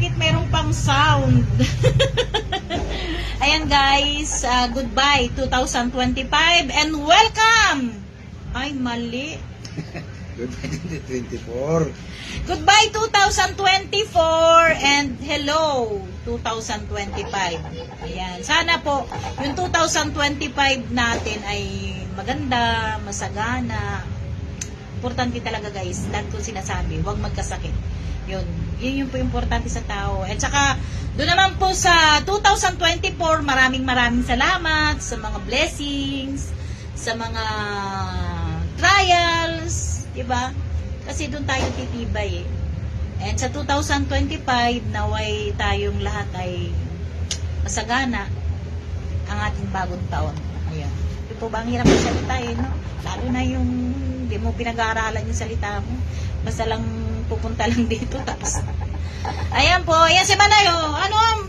bakit merong pang sound? Ayan guys, goodbye 2025 and welcome! Ay, mali. Goodbye 2024. Goodbye 2024 and hello 2025. Ayan, sana po yung 2025 natin ay maganda, masagana. Importante talaga guys, dahil ko sinasabi, huwag magkasakit. Yun yung po importante sa tao. At saka, doon naman po sa 2024, maraming salamat sa mga blessings, sa mga trials, diba? Kasi doon tayo titibay eh. And sa 2025, naway tayong lahat ay masagana ang ating bagong taon. Ayan. Ito po ba ang hirap ng salita eh, no? Lalo na yung hindi mo pinag-aaralan yung salita mo. Basta lang pupunta lang dito tapos. Ayan po, ayan si Manayo. Ano ang